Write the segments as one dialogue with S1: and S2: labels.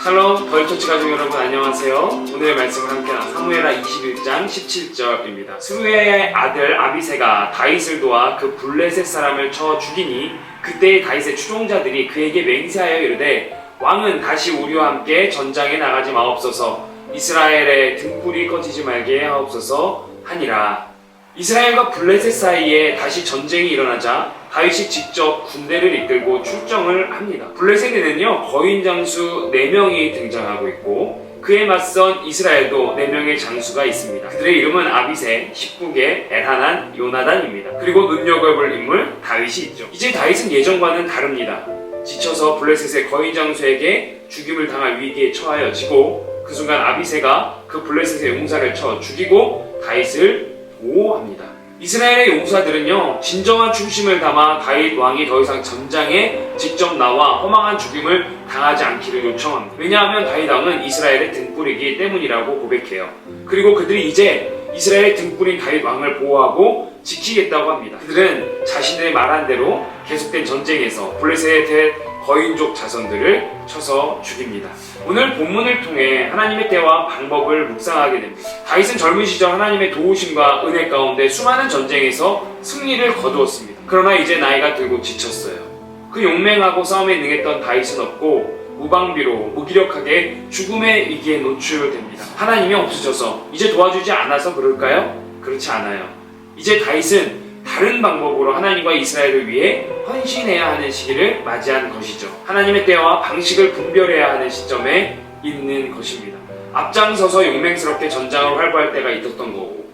S1: 샬롬 더일처치 가족 여러분 안녕하세요. 오늘의 말씀을 함께 나눈 사무엘하 21장 17절입니다. 스루의 아들 아비새가 다윗을 도와 그 블레셋 사람을 쳐 죽이니 그때의 다윗의 추종자들이 그에게 맹세하여 이르되 왕은 다시 우리와 함께 전장에 나가지 마옵소서, 이스라엘의 등불이 꺼지지 말게 하옵소서 하니라. 이스라엘과 블레셋 사이에 다시 전쟁이 일어나자 다윗이 직접 군대를 이끌고 출정을 합니다. 블레셋에는요 거인 장수 4명이 등장하고 있고 그에 맞선 이스라엘도 4명의 장수가 있습니다. 그들의 이름은 아비새, 십국의 엘하난, 요나단입니다. 그리고 눈여겨볼 인물 다윗이 있죠. 이제 다윗은 예전과는 다릅니다. 지쳐서 블레셋의 거인 장수에게 죽임을 당할 위기에 처하여지고 그 순간 아비새가 그 블레셋의 용사를 쳐 죽이고 다윗을 보호합니다. 이스라엘의 용사들은요 진정한 충심을 담아 다윗 왕이 더 이상 전장에 직접 나와 허망한 죽임을 당하지 않기를 요청합니다. 왜냐하면 다윗 왕은 이스라엘의 등불이기 때문이라고 고백해요. 그리고 그들이 이제 이스라엘의 등불인 다윗 왕을 보호하고 지키겠다고 합니다. 그들은 자신의 말한 대로 계속된 전쟁에서 블레셋의 거인족 자손들을 쳐서 죽입니다. 오늘 본문을 통해 하나님의 때와 방법을 묵상하게 됩니다. 다윗은 젊은 시절 하나님의 도우심과 은혜 가운데 수많은 전쟁에서 승리를 거두었습니다. 그러나 이제 나이가 들고 지쳤어요. 그 용맹하고 싸움에 능했던 다윗은 없고 무방비로 무기력하게 죽음의 위기에 노출됩니다. 하나님이 없으셔서 이제 도와주지 않아서 그럴까요? 그렇지 않아요. 이제 다윗은 다른 방법으로 하나님과 이스라엘을 위해 헌신해야 하는 시기를 맞이한 것이죠. 하나님의 때와 방식을 분별해야 하는 시점에 있는 것입니다. 앞장서서 용맹스럽게 전장을 활보할 때가 있었던 거고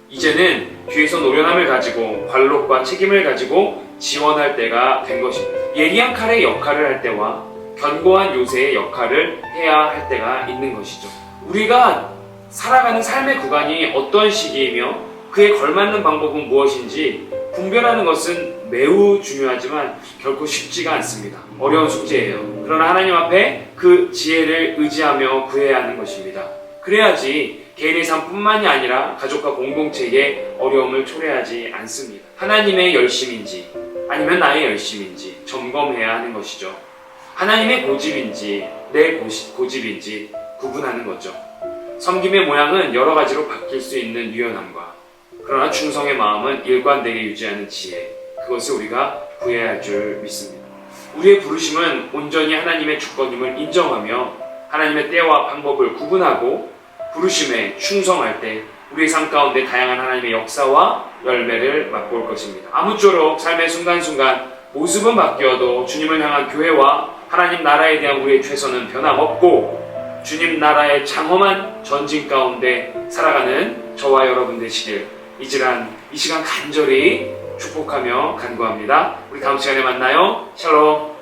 S1: 이제는 뒤에서 노련함을 가지고 관록과 책임을 가지고 지원할 때가 된 것입니다. 예리한 칼의 역할을 할 때와 견고한 요새의 역할을 해야 할 때가 있는 것이죠. 우리가 살아가는 삶의 구간이 어떤 시기이며 그에 걸맞는 방법은 무엇인지 분별하는 것은 매우 중요하지만 결코 쉽지가 않습니다. 어려운 숙제예요. 그러나 하나님 앞에 그 지혜를 의지하며 구해야 하는 것입니다. 그래야지 개인의 삶뿐만이 아니라 가족과 공동체에 어려움을 초래하지 않습니다. 하나님의 열심인지 아니면 나의 열심인지 점검해야 하는 것이죠. 하나님의 고집인지 내 고집인지 구분하는 거죠. 섬김의 모양은 여러 가지로 바뀔 수 있는 유연함과 그러나 충성의 마음은 일관되게 유지하는 지혜, 그것을 우리가 구해야 할 줄 믿습니다. 우리의 부르심은 온전히 하나님의 주권임을 인정하며 하나님의 때와 방법을 구분하고 부르심에 충성할 때 우리의 삶 가운데 다양한 하나님의 역사와 열매를 맛볼 것입니다. 아무쪼록 삶의 순간순간 모습은 바뀌어도 주님을 향한 교회와 하나님 나라에 대한 우리의 최선은 변함없고 주님 나라의 장엄한 전진 가운데 살아가는 저와 여러분 되시길 이 시간 간절히 축복하며 간구합니다. 우리 다음 시간에 만나요. 샬롬.